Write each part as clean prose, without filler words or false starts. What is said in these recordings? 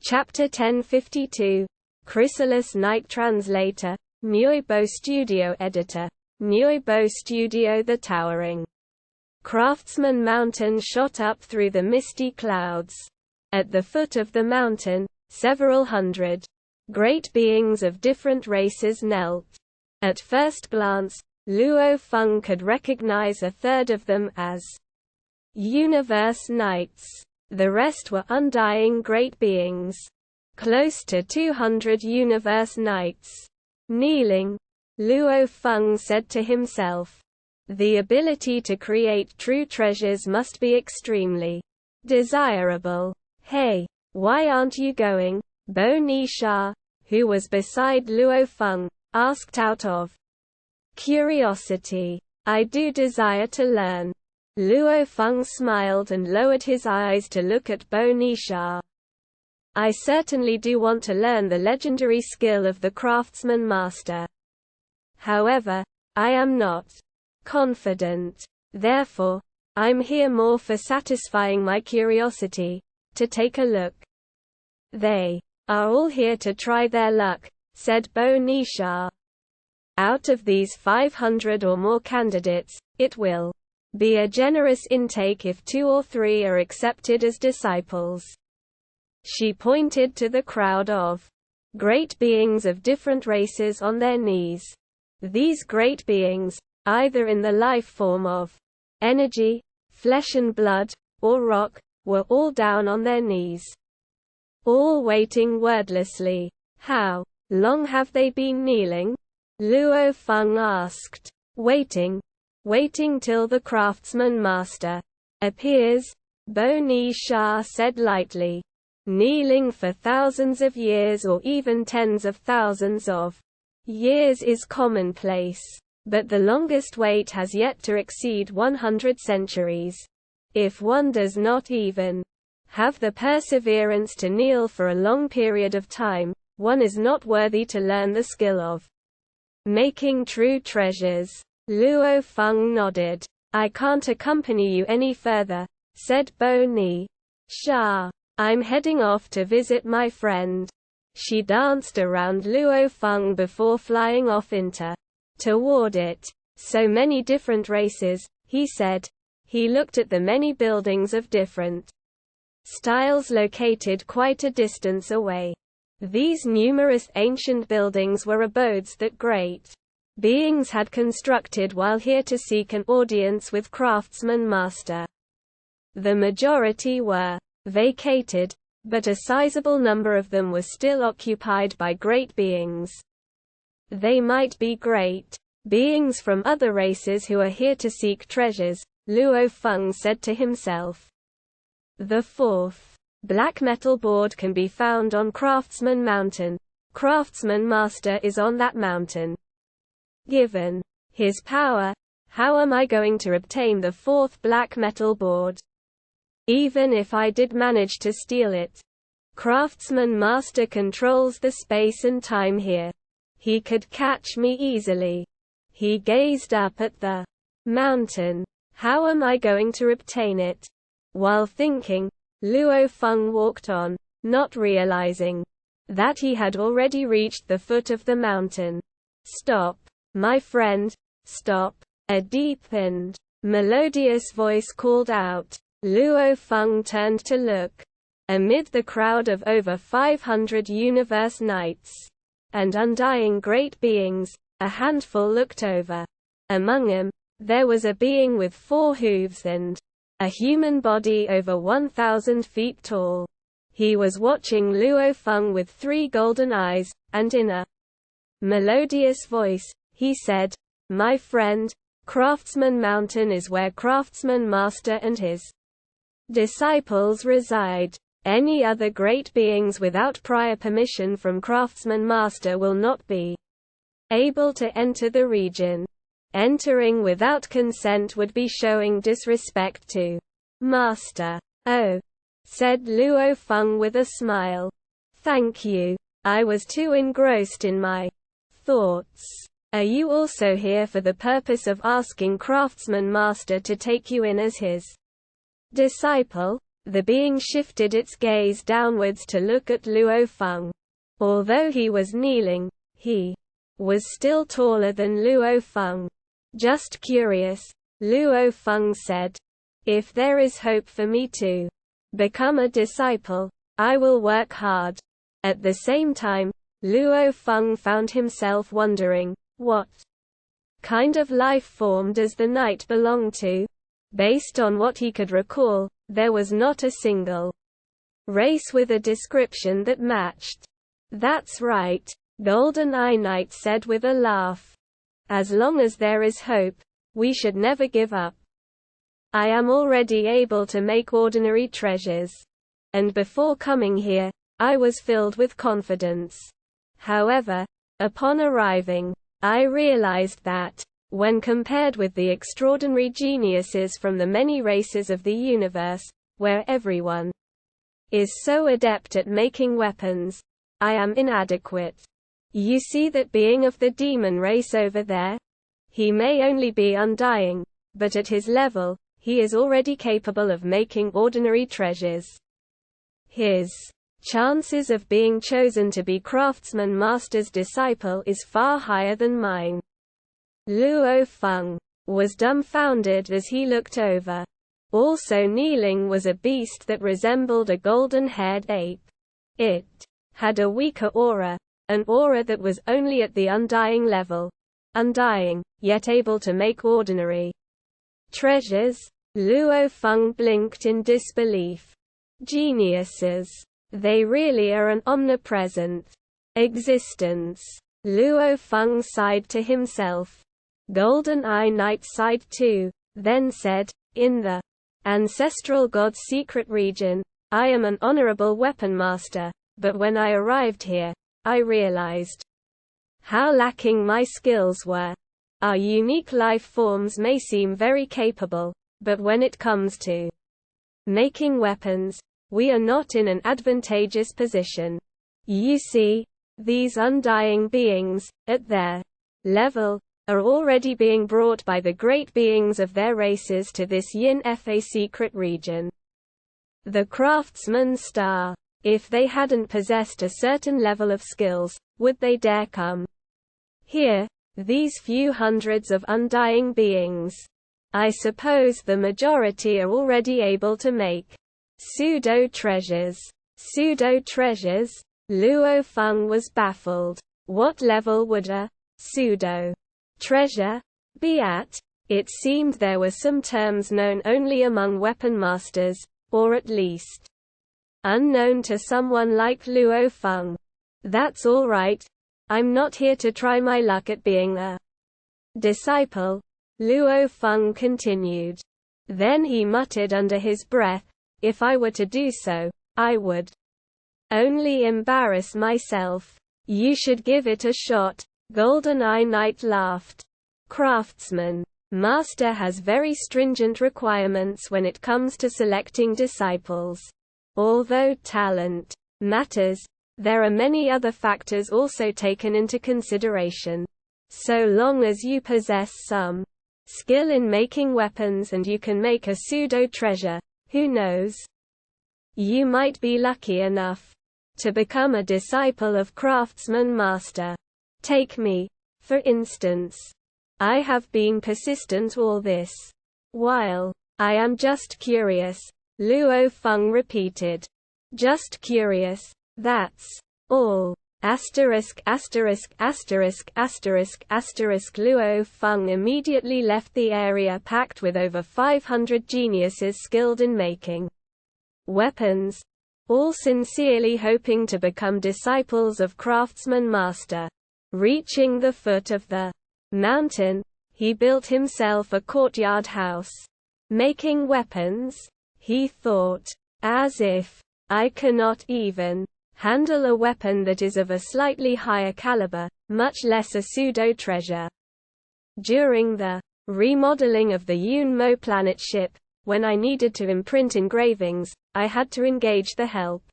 Chapter 1052. Chrysalis Night Translator, Myoibo Studio Editor, Myoibo Studio. The towering Craftsman Mountain shot up through the misty clouds. At the foot of the mountain, several hundred great beings of different races knelt. At first glance, Luo Feng could recognize a third of them as Universe Knights. The rest were undying great beings. Close to 200 Universe Knights. Kneeling, Luo Feng said to himself, "The ability to create true treasures must be extremely desirable. Hey, why aren't you going?" Bo Nisha, who was beside Luo Feng, asked out of curiosity. "I do desire to learn." Luo Feng smiled and lowered his eyes to look at Bo Nisha. "I certainly do want to learn the legendary skill of the craftsman master. However, I am not confident. Therefore, I'm here more for satisfying my curiosity, to take a look." "They are all here to try their luck," said Bo Nisha. "Out of these 500 or more candidates, it will be a generous intake if 2 or 3 are accepted as disciples." She pointed to the crowd of great beings of different races on their knees. These great beings, either in the life form of energy, flesh and blood, or rock, were all down on their knees, all waiting wordlessly. "How long have they been kneeling?" Luo Feng asked. Waiting till the craftsman master appears," Bo Nisha said lightly. "Kneeling for thousands of years or even tens of thousands of years is commonplace, but the longest wait has yet to exceed 100 centuries. If one does not even have the perseverance to kneel for a long period of time, one is not worthy to learn the skill of making true treasures." Luo Feng nodded. "I can't accompany you any further," said Bo Nisha. "I'm heading off to visit my friend." She danced around Luo Feng before flying off toward it. "So many different races," he said. He looked at the many buildings of different styles located quite a distance away. These numerous ancient buildings were abodes that great beings had constructed while here to seek an audience with craftsman master. The majority were vacated, but a sizable number of them were still occupied by great beings. "They might be great beings from other races who are here to seek treasures," Luo Feng said to himself. The 4th black metal board can be found on Craftsman Mountain. Craftsman Master is on that mountain. Given his power, how am I going to obtain the 4th black metal board? Even if I did manage to steal it, Craftsman Master controls the space and time here. He could catch me easily." He gazed up at the mountain. "How am I going to obtain it?" While thinking, Luo Feng walked on, not realizing that he had already reached the foot of the mountain. "Stop, my friend, stop," a deep and melodious voice called out. Luo Feng turned to look. Amid the crowd of over 500 Universe Knights and undying great beings, a handful looked over. Among them, there was a being with 4 hooves and a human body over 1,000 feet tall. He was watching Luo Feng with 3 golden eyes, and in a melodious voice, he said, "My friend, Craftsman Mountain is where Craftsman Master and his disciples reside. Any other great beings without prior permission from Craftsman Master will not be able to enter the region. Entering without consent would be showing disrespect to Master." "Oh," said Luo Feng with a smile. "Thank you. I was too engrossed in my thoughts. Are you also here for the purpose of asking Craftsman Master to take you in as his disciple?" The being shifted its gaze downwards to look at Luo Feng. Although he was kneeling, he was still taller than Luo Feng. Just curious, Luo Feng said. If there is hope for me to become a disciple, I will work hard. At the same time, Luo Feng found himself wondering, what kind of life form does the knight belong to? Based on what he could recall, there was not a single race with a description that matched. That's right, Golden Eye Knight said with a laugh. As long as there is hope, we should never give up. I am already able to make ordinary treasures. And before coming here, I was filled with confidence. However, upon arriving, I realized that, when compared with the extraordinary geniuses from the many races of the universe, where everyone is so adept at making weapons, I am inadequate. You see that being of the demon race over there? He may only be undying, but at his level, he is already capable of making ordinary treasures. His chances of being chosen to be Craftsman Master's disciple is far higher than mine. Luo Feng was dumbfounded as he looked over. Also kneeling was a beast that resembled a golden-haired ape. It had a weaker aura, an aura that was only at the undying level. Undying, yet able to make ordinary treasures? Luo Feng blinked in disbelief. Geniuses. They really are an omnipresent existence. Luo Feng sighed to himself. Golden Eye Knight sighed too, then said, in the ancestral god's secret region, I am an honorable weapon master, but when I arrived here, I realized how lacking my skills were. Our unique life forms may seem very capable, but when it comes to making weapons, we are not in an advantageous position. You see, these undying beings, at their level, are already being brought by the great beings of their races to this Yin-Fa secret region. The craftsman star. If they hadn't possessed a certain level of skills, would they dare come here? These few hundreds of undying beings. I suppose the majority are already able to make pseudo-treasures. Pseudo-treasures? Luo Feng was baffled. What level would a pseudo-treasure be at? It seemed there were some terms known only among weapon masters, or at least unknown to someone like Luo Feng. That's all right. I'm not here to try my luck at being a disciple, Luo Feng continued. Then he muttered under his breath, if I were to do so, I would only embarrass myself. You should give it a shot. Golden Eye Knight laughed. Craftsman Master has very stringent requirements when it comes to selecting disciples. Although talent matters, there are many other factors also taken into consideration. So long as you possess some skill in making weapons and you can make a pseudo-treasure, who knows? You might be lucky enough to become a disciple of Craftsman Master. Take me, for instance. I have been persistent all this while. I am just curious, Luo Feng repeated. Just curious, that's all. Asterisk asterisk asterisk asterisk asterisk Luo Feng immediately left the area packed with over 500 geniuses skilled in making weapons, all sincerely hoping to become disciples of Craftsman Master. Reaching the foot of the mountain, he built himself a courtyard house. Making weapons? He thought. As if I cannot even handle a weapon that is of a slightly higher caliber, much less a pseudo-treasure. During the remodeling of the Yunmo planet ship, when I needed to imprint engravings, I had to engage the help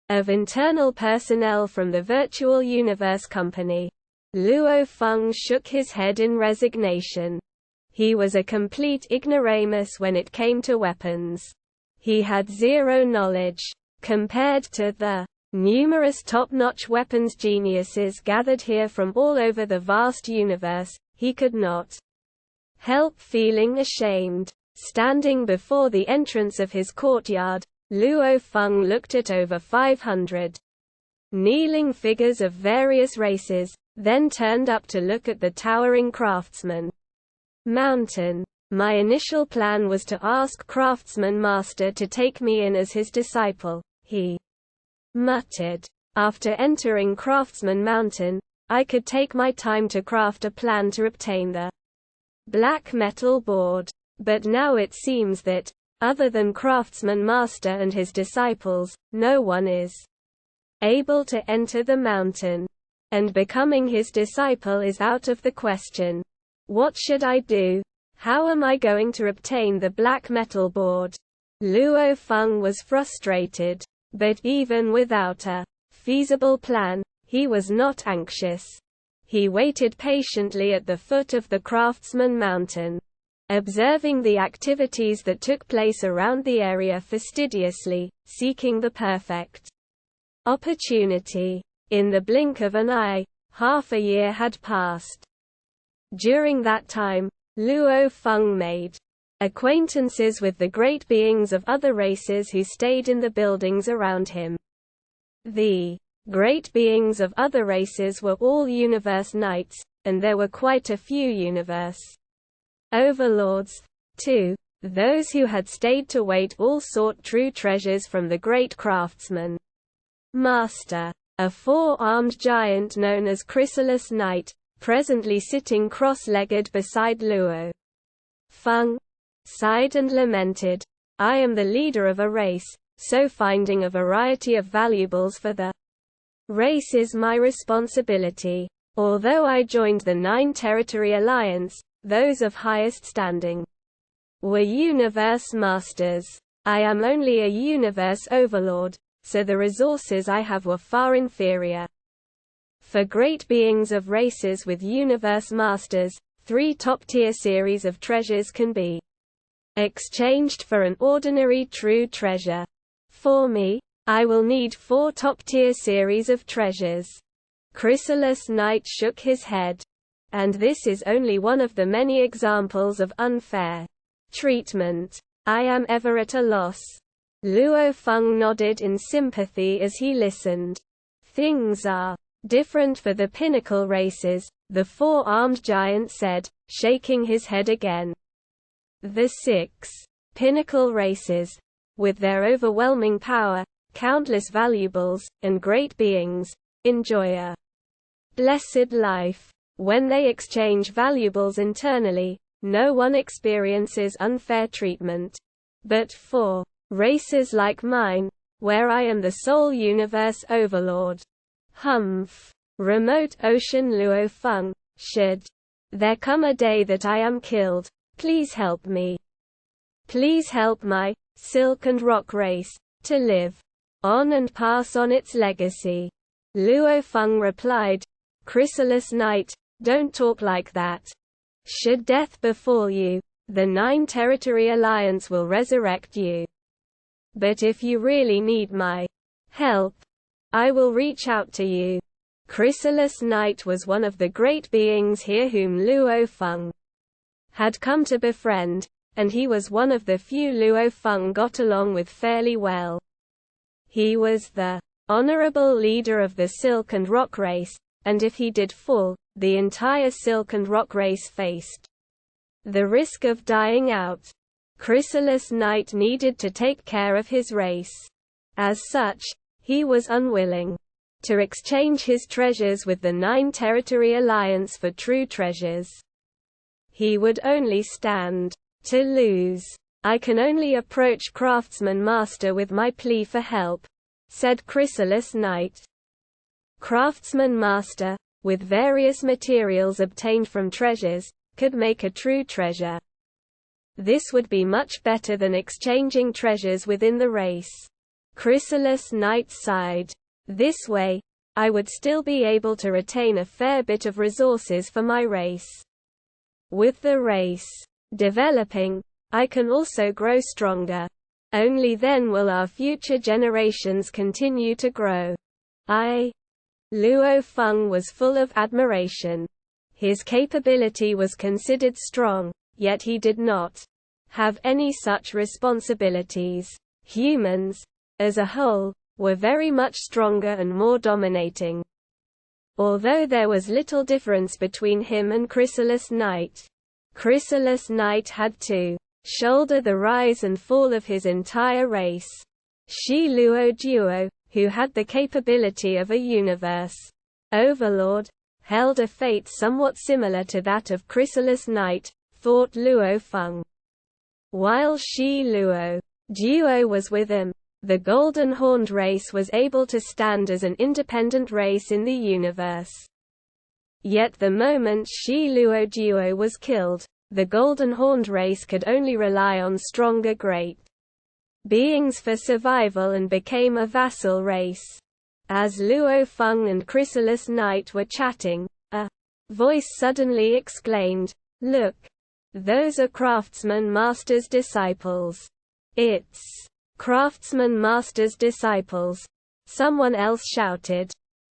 of internal personnel from the Virtual Universe Company. Luo Feng shook his head in resignation. He was a complete ignoramus when it came to weapons. He had zero knowledge. Compared to the numerous top-notch weapons geniuses gathered here from all over the vast universe, he could not help feeling ashamed. Standing before the entrance of his courtyard, Luo Feng looked at over 500 kneeling figures of various races, then turned up to look at the towering craftsman mountain. My initial plan was to ask Craftsman Master to take me in as his disciple, he muttered. After entering Craftsman Mountain, I could take my time to craft a plan to obtain the black metal board. But now it seems that, other than Craftsman Master and his disciples, no one is able to enter the mountain. And becoming his disciple is out of the question. What should I do? How am I going to obtain the black metal board? Luo Feng was frustrated. But even without a feasible plan, he was not anxious. He waited patiently at the foot of the Craftsman Mountain, observing the activities that took place around the area fastidiously, seeking the perfect opportunity. In the blink of an eye, half a year had passed. During that time, Luo Feng made acquaintances with the great beings of other races who stayed in the buildings around him. The great beings of other races were all universe knights, and there were quite a few universe overlords, too. Those who had stayed to wait all sought true treasures from the great craftsman master. A four-armed giant known as Chrysalis Knight, presently sitting cross-legged beside Luo Feng, sighed and lamented. I am the leader of a race, so finding a variety of valuables for the race is my responsibility. Although I joined the Nine Territory Alliance, those of highest standing were universe masters. I am only a universe overlord, so the resources I have were far inferior. For great beings of races with universe masters, 3 top-tier series of treasures can be exchanged for an ordinary true treasure. For me, I will need 4 top-tier series of treasures. Chrysalis Knight shook his head. And this is only one of the many examples of unfair treatment. I am ever at a loss. Luo Feng nodded in sympathy as he listened. Things are different for the pinnacle races, the four-armed giant said, shaking his head again. The 6 pinnacle races, with their overwhelming power, countless valuables, and great beings, enjoy a blessed life. When they exchange valuables internally, no one experiences unfair treatment. But for races like mine, where I am the sole universe overlord, remote ocean Luo Feng, should there come a day that I am killed, please help me. Please help my Silk and Rock race to live on and pass on its legacy. Luo Feng replied, Chrysalis Knight, don't talk like that. Should death befall you, the Nine Territory Alliance will resurrect you. But if you really need my help, I will reach out to you. Chrysalis Knight was one of the great beings here whom Luo Feng had come to befriend, and he was one of the few Luo Feng got along with fairly well. He was the honorable leader of the Silk and Rock race, and if he did fall, the entire Silk and Rock race faced the risk of dying out. Chrysalis Knight needed to take care of his race. As such, he was unwilling to exchange his treasures with the Nine Territory Alliance for true treasures. He would only stand to lose. I can only approach Craftsman Master with my plea for help, said Chrysalis Knight. Craftsman Master, with various materials obtained from treasures, could make a true treasure. This would be much better than exchanging treasures within the race. Chrysalis Knight sighed. This way, I would still be able to retain a fair bit of resources for my race. With the race developing, I can also grow stronger. Only then will our future generations continue to grow. Luo Feng was full of admiration. His capability was considered strong, yet he did not have any such responsibilities. Humans, as a whole, were very much stronger and more dominating. Although there was little difference between him and Chrysalis Knight had to shoulder the rise and fall of his entire race. Shi Luo Duo, who had the capability of a universe overlord, held a fate somewhat similar to that of Chrysalis Knight, thought Luo Feng. While Shi Luo Duo was with him, the Golden Horned race was able to stand as an independent race in the universe. Yet the moment Shi Luo Duo was killed, the Golden Horned race could only rely on stronger great beings for survival and became a vassal race. As Luo Feng and Chrysalis Knight were chatting, a voice suddenly exclaimed, "Look! Those are Craftsman Master's disciples." "It's Craftsman Master's disciples," someone else shouted.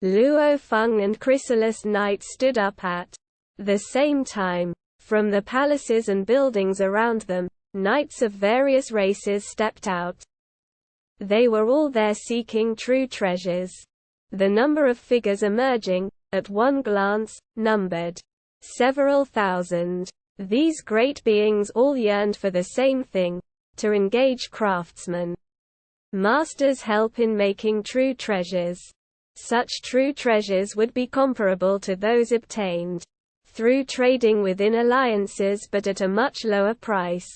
Luo Feng and Chrysalis Knight stood up at the same time. From the palaces and buildings around them, knights of various races stepped out. They were all there seeking true treasures. The number of figures emerging, at one glance, numbered several thousand. These great beings all yearned for the same thing: to engage Craftsman Master's help in making true treasures. Such true treasures would be comparable to those obtained through trading within alliances, but at a much lower price.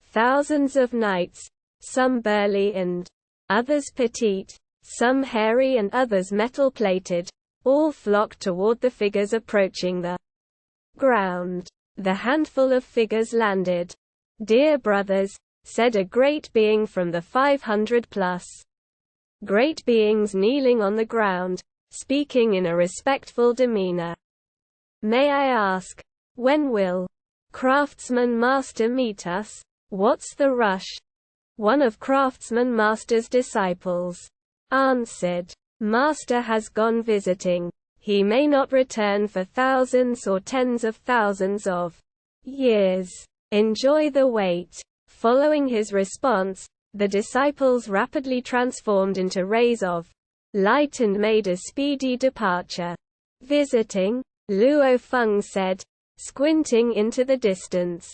Thousands of knights, some burly and others petite, some hairy and others metal-plated, all flocked toward the figures approaching the ground. The handful of figures landed. "Dear brothers," said a great being from the 500+ great beings kneeling on the ground, speaking in a respectful demeanor. "May I ask, when will Craftsman Master meet us? What's the rush?" One of Craftsman Master's disciples answered, "Master has gone visiting. He may not return for thousands or tens of thousands of years. Enjoy the wait." Following his response, the disciples rapidly transformed into rays of light and made a speedy departure. "Visiting?" Luo Feng said, squinting into the distance.